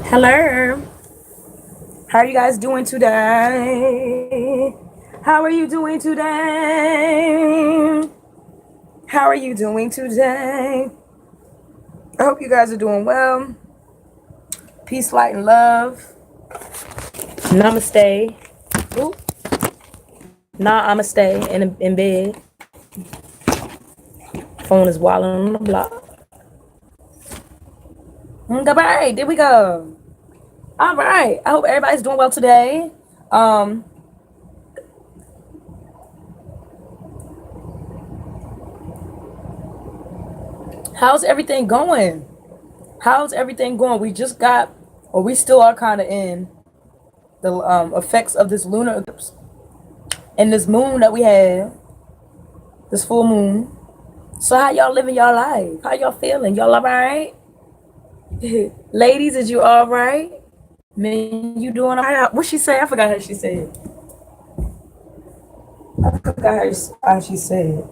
Hello. How are you guys doing today? How are you doing today? How are you doing today? I hope you guys are doing well. Peace, light, and love. Namaste. Ooh. Nah, I'ma stay in bed. Phone is wilding on the block. Goodbye. There we go. All right. I hope everybody's doing well today. Um, how's everything going? How's everything going? We just got, or we still are kind of in the effects of this lunar eclipse and this moon that we have, this full moon. So how y'all living y'all life? How y'all feeling? Y'all all right? Ladies, is you all right? Man, you doing all right? What she say? I forgot how she said. I forgot how she said.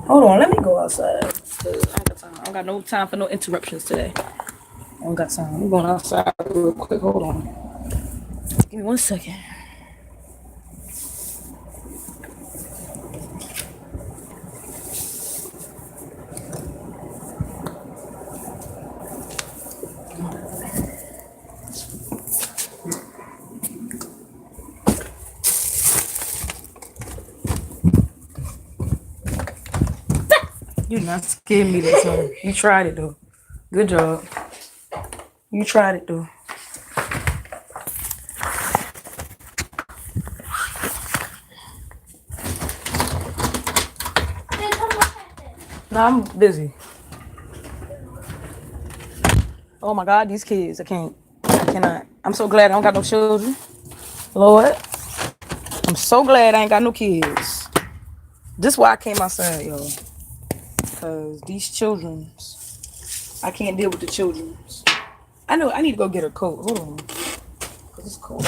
Hold on, let me go outside. I ain't got time. I don't got no time for no interruptions today. I don't got time. I'm going outside real quick. Hold on. Give me 1 second. You not scared me this time. You tried it though. Good job. You tried it though. No, I'm busy. Oh my God, these kids. I cannot. I'm so glad I don't got no children. Lord. I'm so glad I ain't got no kids. This is why I came outside, y'all. Because these children's, I can't deal with the children's. I know, I need to go get her coat. Hold on. Because it's cold.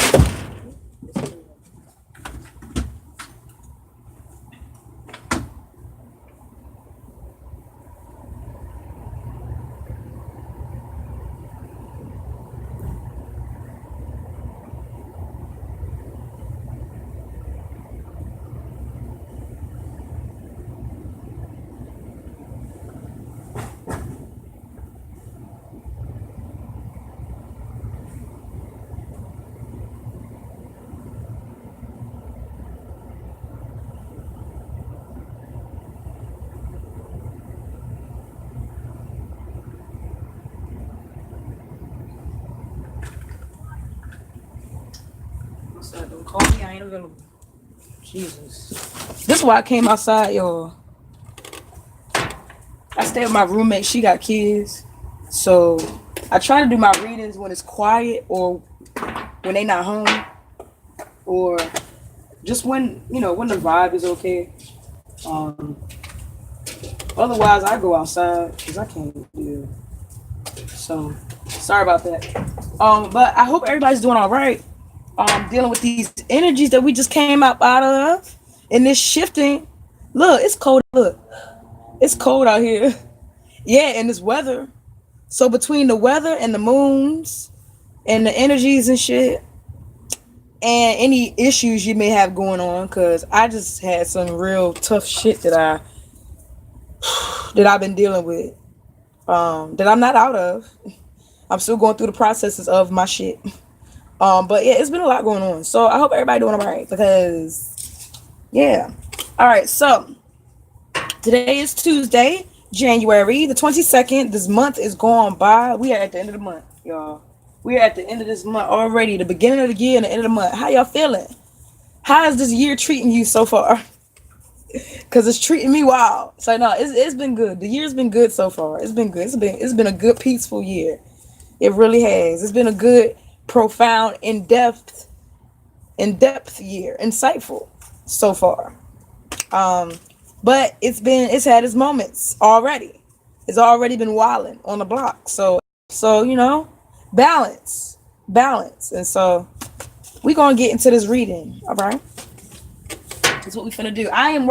Don't call me, I ain't available. Jesus. This is why I came outside, y'all. I stay with my roommate. She got kids. So I try to do my readings when it's quiet or when they not home. Or just when, when the vibe is okay. Otherwise, I go outside because I can't deal. So sorry about that. But I hope everybody's doing all right. Dealing with these energies that we just came up out of, and this shifting. Look, it's cold. Look, it's cold out here. Yeah, and this weather. So between the weather and the moons and the energies and shit, and any issues you may have going on, because I just had some real tough shit that I've been dealing with, that I'm not out of. I'm still going through the processes of my shit. But yeah, it's been a lot going on. So I hope everybody doing all right because, yeah. All right, so today is Tuesday, January the 22nd. This month is going by. We are at the end of the month, y'all. We are at the end of this month already, the beginning of the year and the end of the month. How y'all feeling? How is this year treating you so far? Because it's treating me wild. So no, it's been good. The year's been good so far. It's been good. It's been a good, peaceful year. It really has. It's been a good, profound, in-depth year, insightful so far. But it's had its moments already. It's already been wilding on the block. So balance. And so we're gonna get into this reading, all right? That's what we're gonna do. I am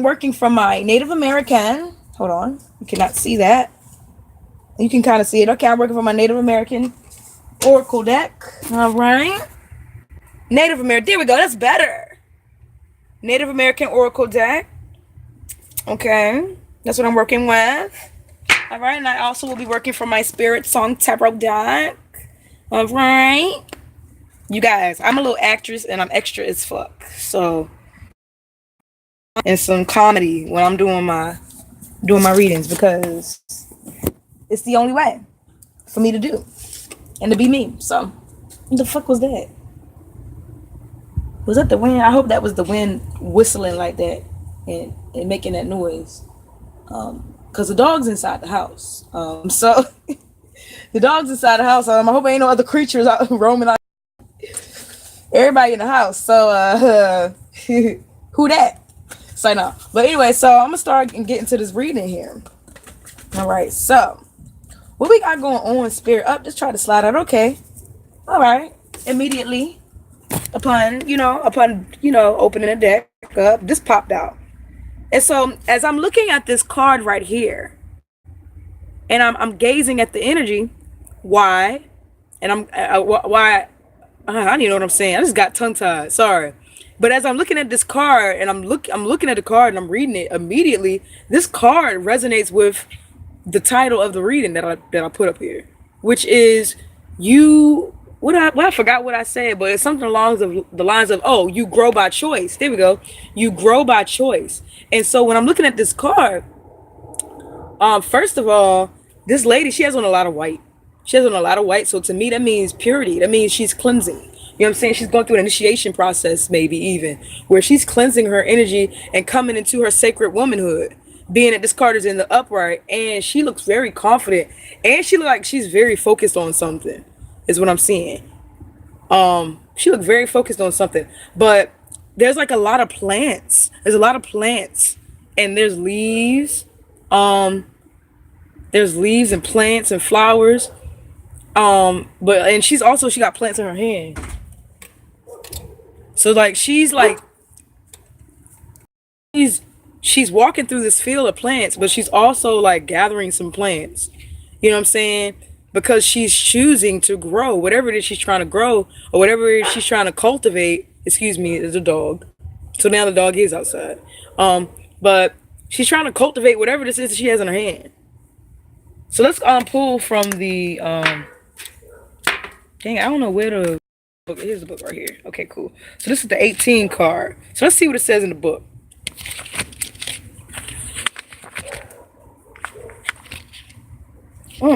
working from my Native American. Hold on, you cannot see that. You can kind of see it. Okay, I'm working for my Native American Oracle deck. All right. Native American. There we go. That's better. Native American Oracle deck. Okay. That's what I'm working with. All right. And I also will be working for my Spirit Song Tarot deck. All right. You guys, I'm a little actress and I'm extra as fuck. So, and some comedy when I'm doing my readings because it's the only way for me to do and to be me. So, what the fuck was that? Was that the wind? I hope that was the wind whistling like that and making that noise. Cause the dog's inside the house. So the dog's inside the house. I hope ain't no other creatures out roaming out. Everybody in the house. So who that? So no. But anyway, so I'm gonna start and get into this reading here. All right. So what we got going on, Spirit? Up. Just try to slide out. Okay. All right. Immediately upon opening the deck up, this popped out. And so as I'm looking at this card right here, and I'm gazing at the energy, why? And why? I don't even know what I'm saying. I just got tongue tied. Sorry. But as I'm looking at this card and I'm looking at the card and I'm reading it immediately, this card resonates with the title of the reading that I put up here, which is I forgot what I said, but it's something along the lines of, oh, you grow by choice. There we go. You grow by choice. And so when I'm looking at this card, first of all, this lady, she has on a lot of white. She has on a lot of white. So to me, that means purity. That means she's cleansing. You know what I'm saying? She's going through an initiation process, maybe even, where she's cleansing her energy and coming into her sacred womanhood. Being that this card is in the upright, and she looks very confident, and she looks like she's very focused on something, is what I'm seeing. She looked very focused on something, but there's like a lot of plants. There's a lot of plants, and there's leaves. There's leaves and plants and flowers. And she got plants in her hand. So like she's walking through this field of plants, but she's also like gathering some plants. You know what I'm saying? Because she's choosing to grow whatever it is she's trying to grow, or whatever it is she's trying to cultivate. Excuse me, is a dog. So now the dog is outside. But she's trying to cultivate whatever this is that she has in her hand. So let's pull from the dang, I don't know where the book. Here's the book right here. Okay, cool. So this is the 18 card. So let's see what it says in the book.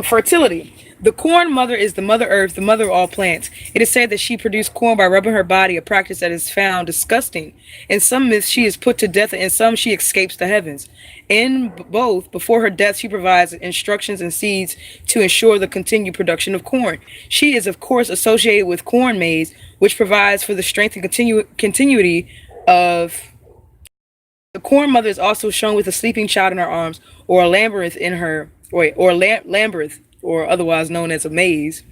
Fertility. The corn mother is the mother earth, the mother of all plants. It is said that she produced corn by rubbing her body, a practice that is found disgusting. In some myths, she is put to death, and in some, she escapes the heavens. In both, before her death, she provides instructions and seeds to ensure the continued production of corn. She is, of course, associated with corn maize, which provides for the strength and continuity of. The corn mother is also shown with a sleeping child in her arms, or a labyrinth in her, labyrinth, or otherwise known as a maze.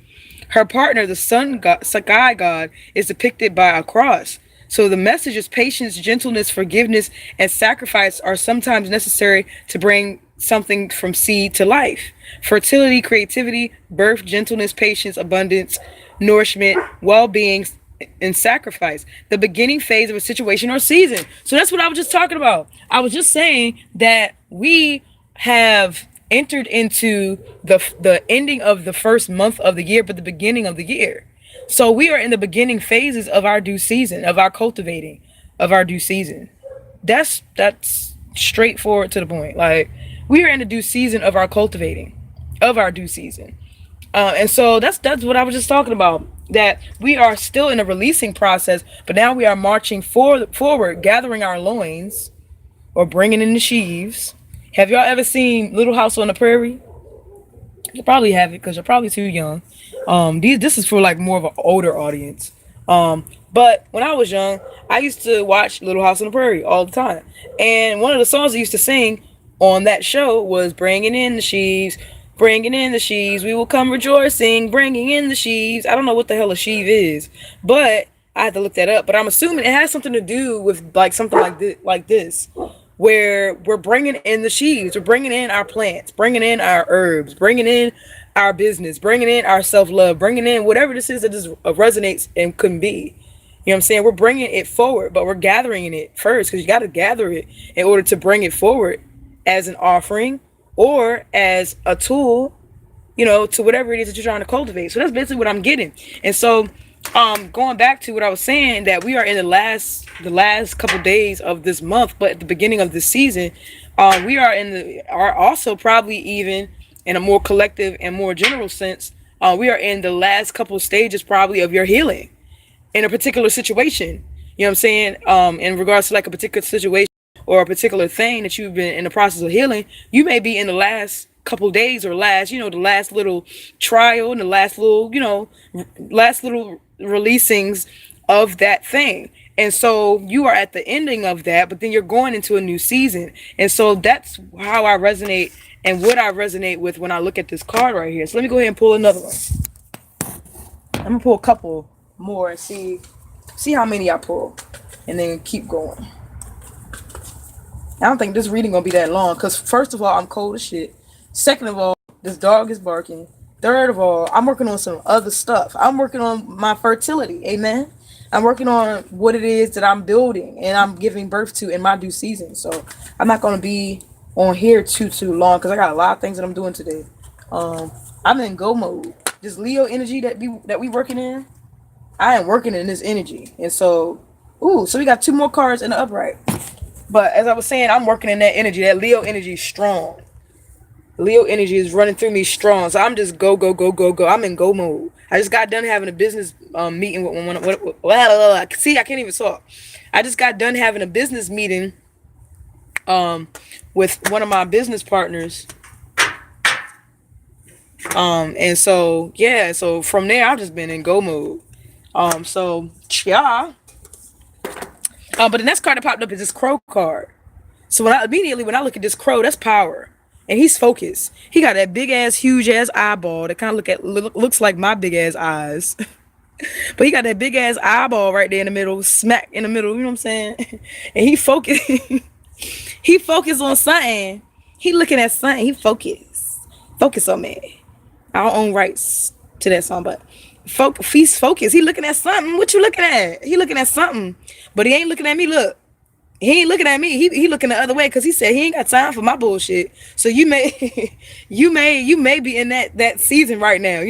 Her partner, the sky god, is depicted by a cross. So the messages, patience, gentleness, forgiveness, and sacrifice are sometimes necessary to bring something from seed to life. Fertility, creativity, birth, gentleness, patience, abundance, nourishment, well-being, and sacrifice. The beginning phase of a situation or season. So that's what I was just talking about. I was just saying that we have entered into the ending of the first month of the year, but the beginning of the year. So we are in the beginning phases of our due season, of our cultivating, of our due season. That's straightforward to the point. Like, we are in the due season of our cultivating, of our due season. And so that's what I was just talking about, that we are still in a releasing process, but now we are marching forward, gathering our loins, or bringing in the sheaves. Have y'all ever seen Little House on the Prairie? You probably haven't, because you're probably too young. This is for like more of an older audience. But when I was young, I used to watch Little House on the Prairie all the time. And one of the songs I used to sing on that show was "Bringing in the Sheaves, bringing in the sheaves, we will come rejoicing, bringing in the sheaves." I don't know what the hell a sheave is, but I had to look that up. But I'm assuming it has something to do with like something like this. where we're bringing in the sheaves, we're bringing in our plants, bringing in our herbs, bringing in our business, bringing in our self-love, bringing in whatever this is that just resonates and can be. You know what I'm saying? We're bringing it forward, but we're gathering it first, because you got to gather it in order to bring it forward as an offering or as a tool, to whatever it is that you're trying to cultivate. So that's basically what I'm getting. And so, going back to what I was saying, that we are in the last couple days of this month, but at the beginning of the season, we are also probably even in a more collective and more general sense, we are in the last couple stages probably of your healing in a particular situation. You know what I'm saying? In regards to like a particular situation or a particular thing that you've been in the process of healing, you may be in the last couple days or the last little trial and the last little releasings of that thing. And so you are at the ending of that, but then you're going into a new season. And so that's how I resonate and what I resonate with when I look at this card right here. So let me go ahead and pull another one. I'm gonna pull a couple more and see how many I pull, and then keep going. I don't think this reading gonna be that long, because first of all, I'm cold as shit. Second of all, this dog is barking. Third of all, I'm working on some other stuff. I'm working on my fertility. Amen. I'm working on what it is that I'm building and I'm giving birth to in my due season. So I'm not gonna be on here too long, because I got a lot of things that I'm doing today. I'm in go mode. This Leo energy that we working in, I am working in this energy. And so, so we got two more cards in the upright. But as I was saying, I'm working in that energy. That Leo energy is strong. Leo energy is running through me strong. So I'm just go. I'm in go mode. I just got done having a business meeting with one. See, I can't even talk. I just got done having a business meeting with one of my business partners. And so, yeah, so from there, I've just been in go mode. So, yeah. But the next card that popped up is this crow card. So when I look at this crow, that's power. And he's focused. He got that big ass, huge ass eyeball that kind of looks like my big ass eyes. But he got that big ass eyeball right there in the middle, smack in the middle, you know what I'm saying? And he focused. He focused on something. He looking at something. He focused. Focus on me. I don't own rights to that song, but he's focused. He looking at something. What you looking at? He looking at something. But he ain't looking at me. Look. He ain't looking at me. He looking the other way, because he said he ain't got time for my bullshit. So you may you may be in that season right now.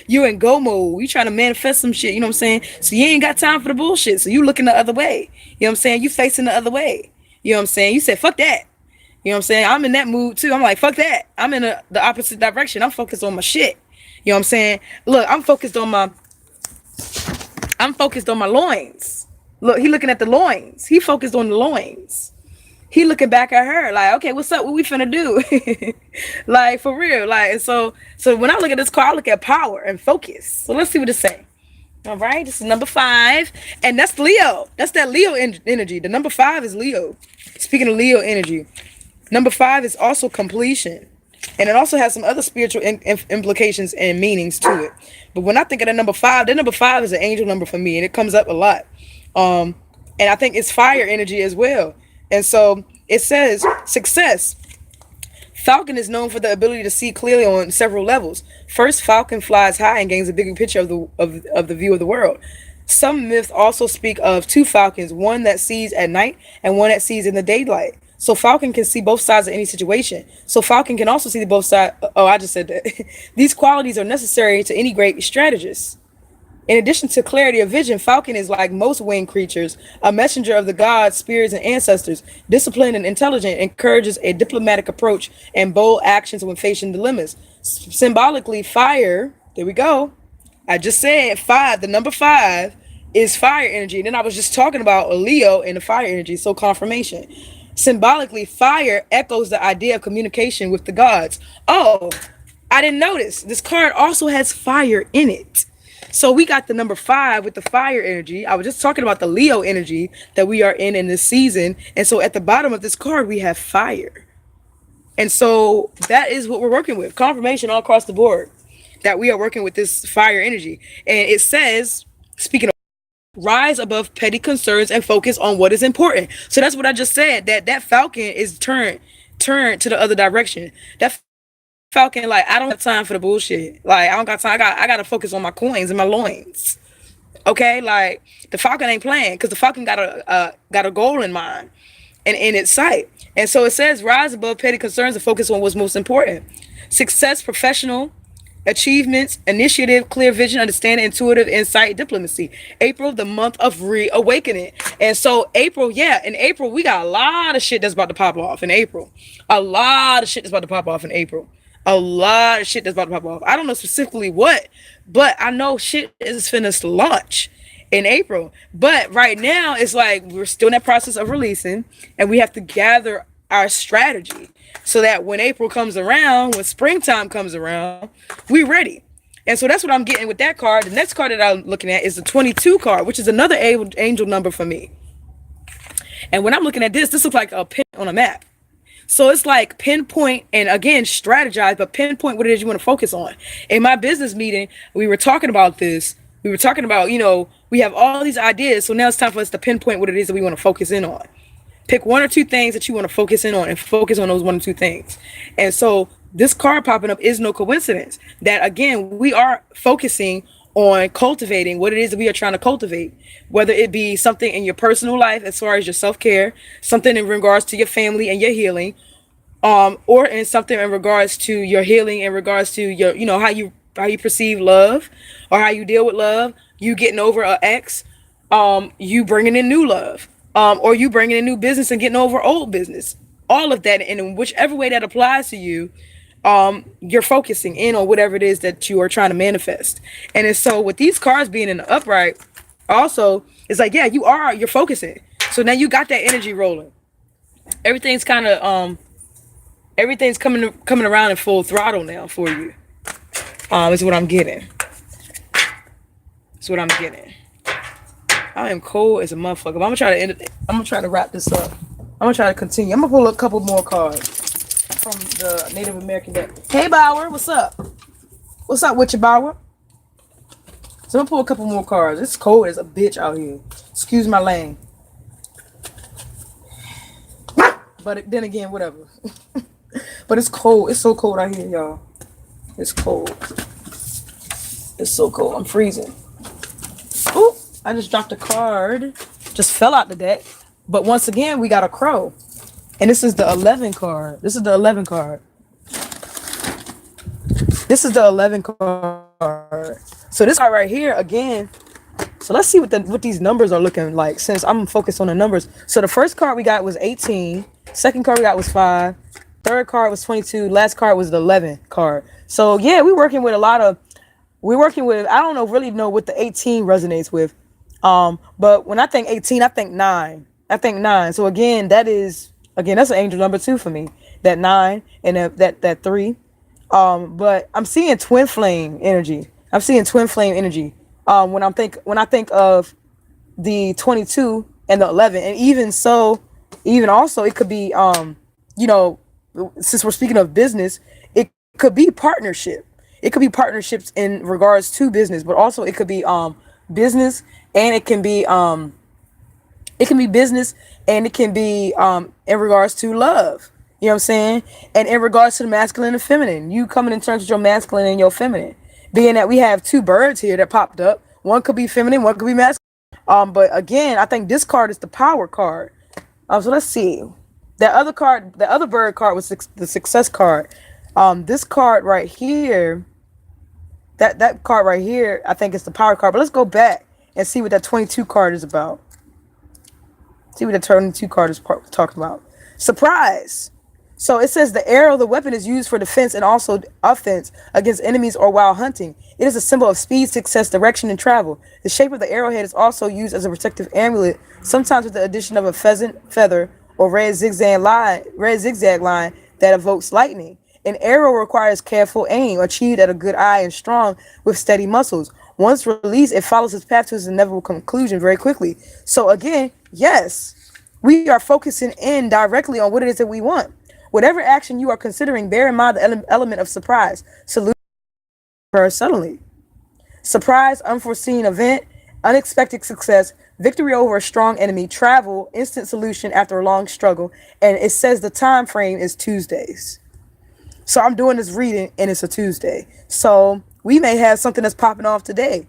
You in go mode. You trying to manifest some shit, you know what I'm saying? So you ain't got time for the bullshit. So you looking the other way. You know what I'm saying? You facing the other way. You know what I'm saying? You said fuck that. You know what I'm saying? I'm in that mood too. I'm like, fuck that. I'm in the opposite direction. I'm focused on my shit. You know what I'm saying? Look, I'm focused on my loins. Look, he looking at the loins. He focused on the loins. He looking back at her like, okay, what's up? What we finna do? Like, for real. Like, and so when I look at this card, I look at power and focus. So let's see what it say. All right, this is number 5, and that's Leo. That's that Leo energy. The number 5 is Leo. Speaking of Leo energy, number 5 is also completion. And it also has some other spiritual implications and meanings to it. But when I think of the number 5 is an angel number for me, and it comes up a lot. And I think it's fire energy as well. And so it says success. Falcon is known for the ability to see clearly on several levels. First, Falcon flies high and gains a bigger picture of the view of the world. Some myths also speak of 2 falcons, one that sees at night and one that sees in the daylight. So Falcon can see both sides of any situation. So Falcon can also see both sides. Oh, I just said that. These qualities are necessary to any great strategist. In addition to clarity of vision, Falcon is, like most winged creatures, a messenger of the gods, spirits, and ancestors. Disciplined and intelligent, encourages a diplomatic approach and bold actions when facing dilemmas. Symbolically, fire, there we go. I just said 5, the number 5 is fire energy. And then I was just talking about a Leo and the fire energy, so confirmation. Symbolically, fire echoes the idea of communication with the gods. Oh, I didn't notice. This card also has fire in it. So we got the number 5 with the fire energy. I was just talking about the Leo energy that we are in this season. And so at the bottom of this card, we have fire. And so that is what we're working with. Confirmation all across the board that we are working with this fire energy. And it says, speaking of rise above petty concerns and focus on what is important. So that's what I just said. That falcon is turned to the other direction. That falcon, like, I don't have time for the bullshit. Like, I don't got time. I gotta focus on my coins and my loins. Okay, like, the falcon ain't playing because the falcon got a goal in mind and in its sight. And so it says, rise above petty concerns and focus on what's most important. Success, professional achievements, initiative, clear vision, understanding, intuitive insight, diplomacy. April, the month of reawakening. And so April, yeah, in April, we got a lot of shit that's about to pop off in April. A lot of shit that's about to pop off in April. A lot of shit that's about to pop off. I don't know specifically what, but I know shit is finna launch in April. But right now, it's like we're still in that process of releasing, and we have to gather our strategy so that when April comes around, when springtime comes around, we ready. And so that's what I'm getting with that card. The next card that I'm looking at is the 22 card, which is another angel number for me. And when I'm looking at this looks like a pin on a map. So it's like pinpoint and, again, strategize, but pinpoint what it is you want to focus on. In my business meeting, we were talking about this. We were talking about, we have all these ideas. So now it's time for us to pinpoint what it is that we want to focus in on. Pick one or two things that you want to focus in on and focus on those one or two things. And so this card popping up is no coincidence that, again, we are focusing on cultivating what it is that we are trying to cultivate, whether it be something in your personal life as far as your self-care, something in regards to your family and your healing, or in something in regards to your healing, in regards to your, how you perceive love or how you deal with love, you getting over an ex, you bringing in new love, or you bringing in new business and getting over old business, all of that. And in whichever way that applies to you, you're focusing in on whatever it is that you are trying to manifest. And so with these cards being in the upright, also, it's like, yeah, you're focusing. So now you got that energy rolling. Everything's kind of, everything's coming around in full throttle now for you. Is what I'm getting. It's what I'm getting. I am cold as a motherfucker. But I'm gonna try to end it. I'm gonna try to wrap this up. I'm gonna try to continue. I'm gonna pull a couple more cards from the Native American deck. Hey Bauer, what's up? What's up with you, Bauer? So I'm gonna pull a couple more cards. It's cold as a bitch out here. Excuse my lane. But then again, whatever. But it's cold. It's so cold out here, y'all. It's cold. It's so cold. I'm freezing. Ooh, I just dropped a card. Just fell out the deck. But once again, we got a crow. And this is the 11 card. This is the 11 card. This is the 11 card. So this card right here, again. So let's see what these numbers are looking like since I'm focused on the numbers. So the first card we got was 18. Second card we got was 5. Third card was 22. Last card was the 11 card. So yeah, we're working with I don't really know what the 18 resonates with. But when I think 18, I think 9. I think 9. So that's an angel number 2 for me. That 9 and that 3. But I'm seeing twin flame energy. When I think of the 22 and the 11, and even also it could be since we're speaking of business, it could be partnership. It could be partnerships in regards to business, but also it could be business, and it can be business, and it can be in regards to love. You know what I'm saying? And in regards to the masculine and feminine, you coming in terms with your masculine and your feminine. Being that we have 2 birds here that popped up, one could be feminine, one could be masculine. But again, I think this card is the power card. So let's see. That other card, the other bird card was the success card. This card right here, that card right here, I think it's the power card. But let's go back and see what that 22 card is about. See what the 22 card is talking about. Surprise. So it says the arrow, the weapon, is used for defense and also offense against enemies or while hunting. It is a symbol of speed, success, direction, and travel. The shape of the arrowhead is also used as a protective amulet, sometimes with the addition of a pheasant feather or red zigzag line that evokes lightning. An arrow requires careful aim, achieved at a good eye and strong with steady muscles. Once released, it follows its path to its inevitable conclusion very quickly. So again, yes, we are focusing in directly on what it is that we want. Whatever action you are considering, bear in mind the element of surprise. Solution occurs suddenly. Surprise, unforeseen event, unexpected success, victory over a strong enemy, travel, instant solution after a long struggle, and it says the time frame is Tuesdays. So I'm doing this reading and it's a Tuesday. So we may have something that's popping off today,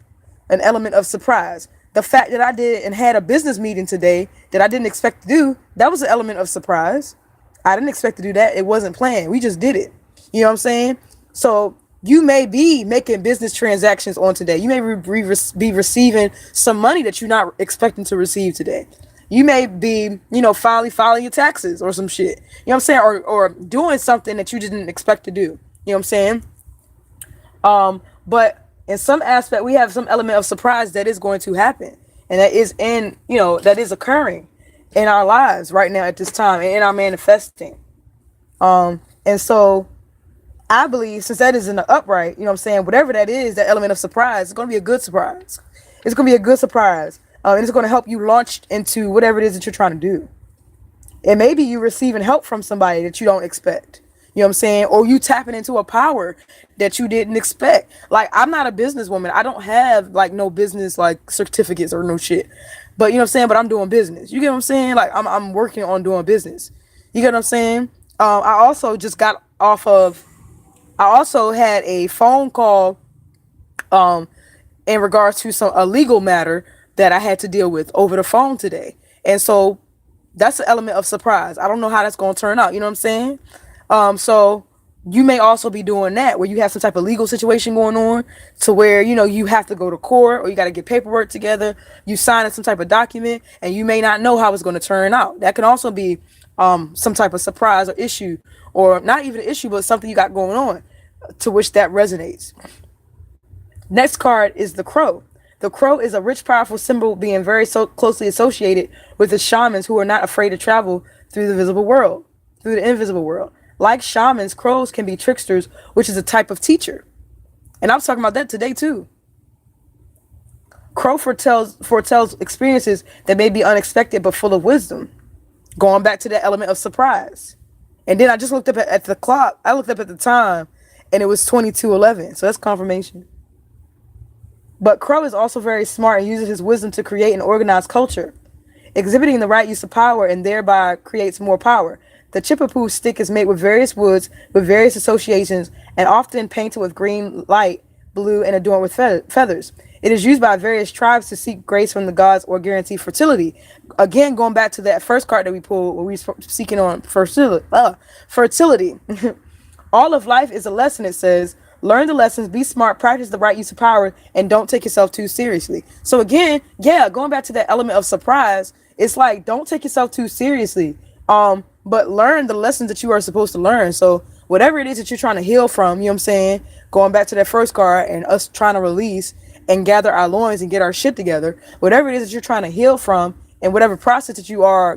an element of surprise. The fact that I did and had a business meeting today that I didn't expect to do, that was an element of surprise. I didn't expect to do that. It wasn't planned. We just did it. You know what I'm saying? So you may be making business transactions on today. You may be receiving some money that you're not expecting to receive today. You may be, finally filing your taxes or some shit. You know what I'm saying? Or doing something that you didn't expect to do. You know what I'm saying? But in some aspect, we have some element of surprise that is going to happen. And that is that is occurring in our lives right now at this time and in our manifesting. And so I believe since that is in the upright, you know what I'm saying, whatever that is, that element of surprise, it's going to be a good surprise. It's going to be a good surprise. And it's going to help you launch into whatever it is that you're trying to do. And maybe you receiving help from somebody that you don't expect. You know what I'm saying? Or you tapping into a power that you didn't expect. Like, I'm not a businesswoman. I don't have like no business like certificates or no shit. But you know what I'm saying? But I'm doing business. You get what I'm saying? Like I'm working on doing business. You get what I'm saying? I also just got off of, I also had a phone call in regards to a legal matter that I had to deal with over the phone today. And so that's an element of surprise. I don't know how that's going to turn out. You know what I'm saying? So you may also be doing that where you have some type of legal situation going on to where, you have to go to court or you got to get paperwork together. You sign some type of document and you may not know how it's going to turn out. That can also be some type of surprise or issue, or not even an issue, but something you got going on to which that resonates. Next card is the crow. The crow is a rich, powerful symbol being very so closely associated with the shamans who are not afraid to travel through the invisible world. Like shamans, crows can be tricksters, which is a type of teacher. And I'm talking about that today too. Crow foretells experiences that may be unexpected but full of wisdom. Going back to that element of surprise. And then I just looked up at the clock. I looked up at the time and it was 22:11. So that's confirmation. But Crow is also very smart and uses his wisdom to create an organized culture, exhibiting the right use of power and thereby creates more power. The Chipapoo stick is made with various woods, with various associations, and often painted with green, light blue, and adorned with feathers. It is used by various tribes to seek grace from the gods or guarantee fertility. Again, going back to that first card that we pulled, where we were seeking on fertility. All of life is a lesson, it says. Learn the lessons, be smart, practice the right use of power, and don't take yourself too seriously. So again, going back to that element of surprise, it's like, don't take yourself too seriously. But learn the lessons that you are supposed to learn. So whatever it is that you're trying to heal from, you know what I'm saying? Going back to that first card and us trying to release and gather our loins and get our shit together, whatever it is that you're trying to heal from and whatever process that you are,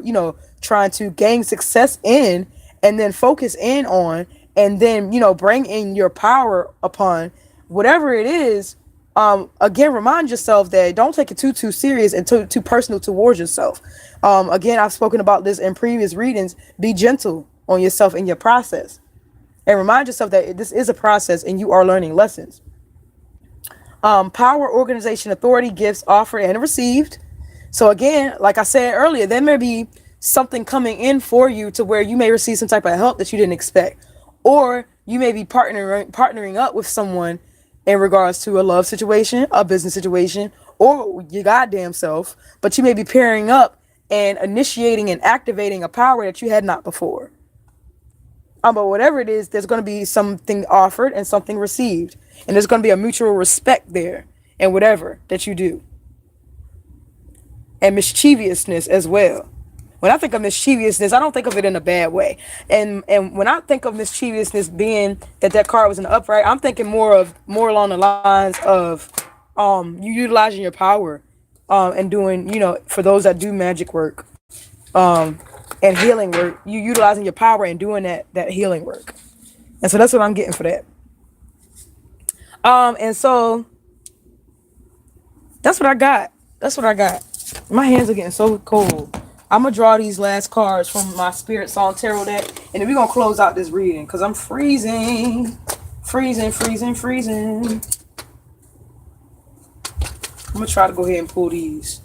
trying to gain success in and then focus in on, and then, bring in your power upon whatever it is. Again, remind yourself that don't take it too serious and too personal towards yourself. Again, I've spoken about this in previous readings. Be gentle on yourself in your process and remind yourself that this is a process and you are learning lessons. Power, organization, authority, gifts offered and received. So again, like I said earlier, there may be something coming in for you to where you may receive some type of help that you didn't expect. Or you may be partnering up with someone in regards to a love situation, a business situation, or your goddamn self. But you may be pairing up and initiating and activating a power that you had not before. But whatever it is, there's going to be something offered and something received. And there's going to be a mutual respect there in whatever that you do. And mischievousness as well. When I think of mischievousness, I don't think of it in a bad way. And when I think of mischievousness being that card was in the upright, I'm thinking more along the lines of you utilizing your power and doing, for those that do magic work and healing work, you utilizing your power and doing that healing work. And so that's what I'm getting for that. And so that's what I got. My hands are getting so cold. I'm going to draw these last cards from my Spirit Song Tarot deck. And then we're going to close out this reading because I'm freezing. Freezing. I'm gonna try to go ahead and pull these.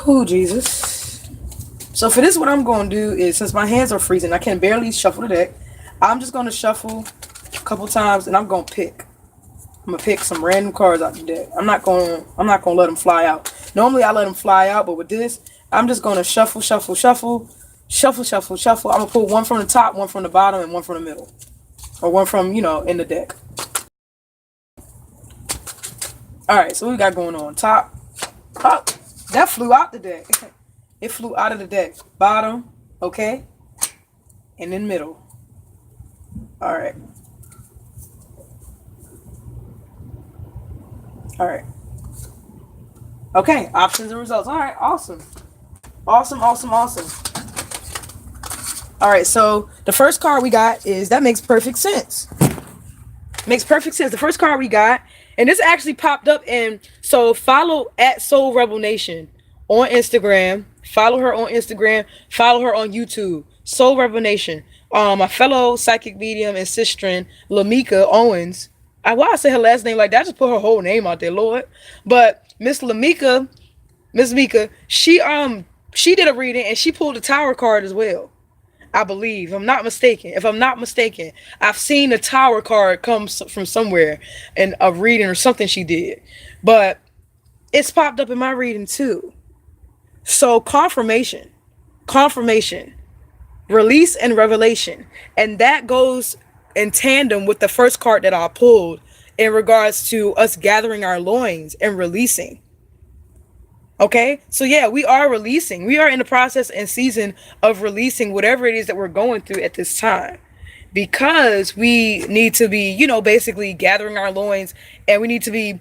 Oh, Jesus. So for this, what I'm gonna do is, since my hands are freezing, I can barely shuffle the deck. I'm just gonna shuffle a couple times, and I'm gonna pick. I'm gonna pick some random cards out the deck. I'm not gonna let them fly out. Normally I let them fly out, but with this, I'm just gonna shuffle, shuffle, shuffle, shuffle, shuffle, shuffle. I'm gonna pull one from the top, one from the bottom, and one from the middle, or one from in the deck. All right, so what we got going on? Top, top. That flew out the deck. It flew out of the deck. Bottom, okay, and then middle. All right. All right. Okay, options and results. All right, awesome. Awesome, awesome, awesome. All right, so the first card we got is That Makes Perfect Sense. Makes perfect sense. The first card we got, and this actually popped up in, so follow at Soul Rebel Nation on Instagram. Follow her on Instagram. Follow her on YouTube. Soul Rebel Nation. My fellow psychic medium and sister, Lamika Owens. Why I say her last name like that? I just put her whole name out there, Lord. But Miss Mika, she did a reading and she pulled the Tower card as well. I believe, if I'm not mistaken, I've seen the Tower card come from somewhere in a reading or something she did. But it's popped up in my reading too. So confirmation, release and revelation. And that goes in tandem with the first card that I pulled in regards to us gathering our loins and releasing. Okay, so yeah, we are releasing. We are in the process and season of releasing whatever it is that we're going through at this time, because we need to be, basically gathering our loins, and we need to be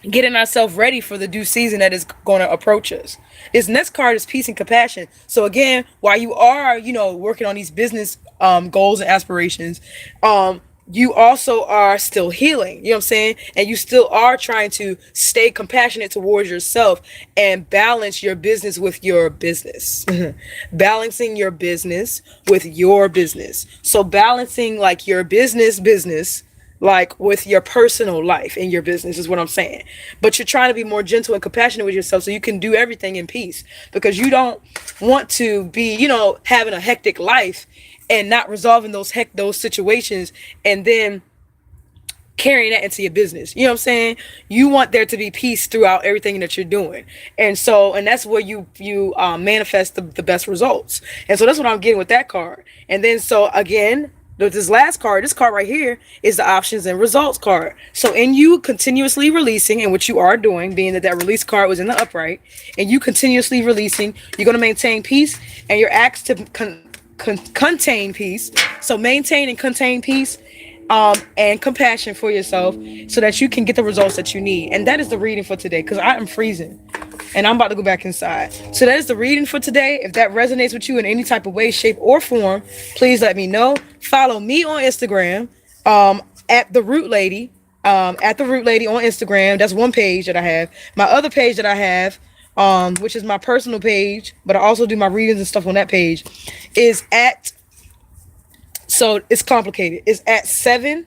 getting ourselves ready for the due season that is going to approach us. This next card is peace and compassion. So again, while you are, working on these business goals and aspirations, you also are still healing, you know what I'm saying? And you still are trying to stay compassionate towards yourself and balance your business with your business. Balancing your business with your business. So balancing like your business, like with your personal life and your business is what I'm saying. But you're trying to be more gentle and compassionate with yourself so you can do everything in peace, because you don't want to be, having a hectic life and not resolving those situations and then carrying that into your business. You know what I'm saying? You want there to be peace throughout everything that you're doing. And that's where you manifest the best results. And so that's what I'm getting with that card. And then, so again, this last card, this card right here, is the options and results card. So in you continuously releasing, and what you are doing, being that release card was in the upright, and you continuously releasing, you're going to maintain peace, and you're asked to contain peace. So maintain and contain peace and compassion for yourself so that you can get the results that you need. And that is the reading for today, because I am freezing and I'm about to go back inside. So that is the reading for today. If that resonates with you in any type of way, shape, or form, please let me know. Follow me on Instagram at The Root Lady. At The Root Lady on Instagram. That's one page that I have. My other page that I have, which is my personal page, but I also do my readings and stuff on that page, is at, so it's complicated. It's at 7.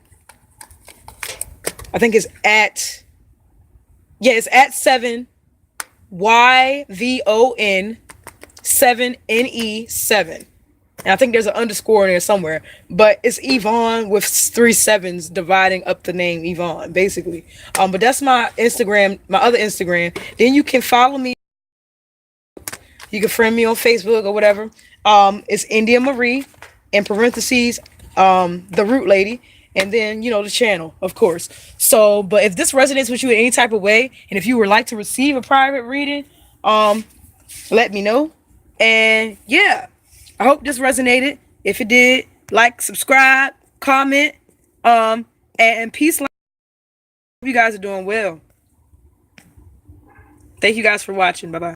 I think it's at, it's at 7 YVON 7NE 7. And I think there's an underscore in there somewhere, but it's Yvonne with 3 sevens dividing up the name Yvonne, basically. But that's my Instagram, my other Instagram. Then you can follow me. You can friend me on Facebook or whatever. It's India Marie, in parentheses, The Root Lady, and then, the channel, of course. So, but if this resonates with you in any type of way, and if you would like to receive a private reading, let me know. And yeah, I hope this resonated. If it did, like, subscribe, comment, and peace. Hope you guys are doing well. Thank you guys for watching. Bye-bye.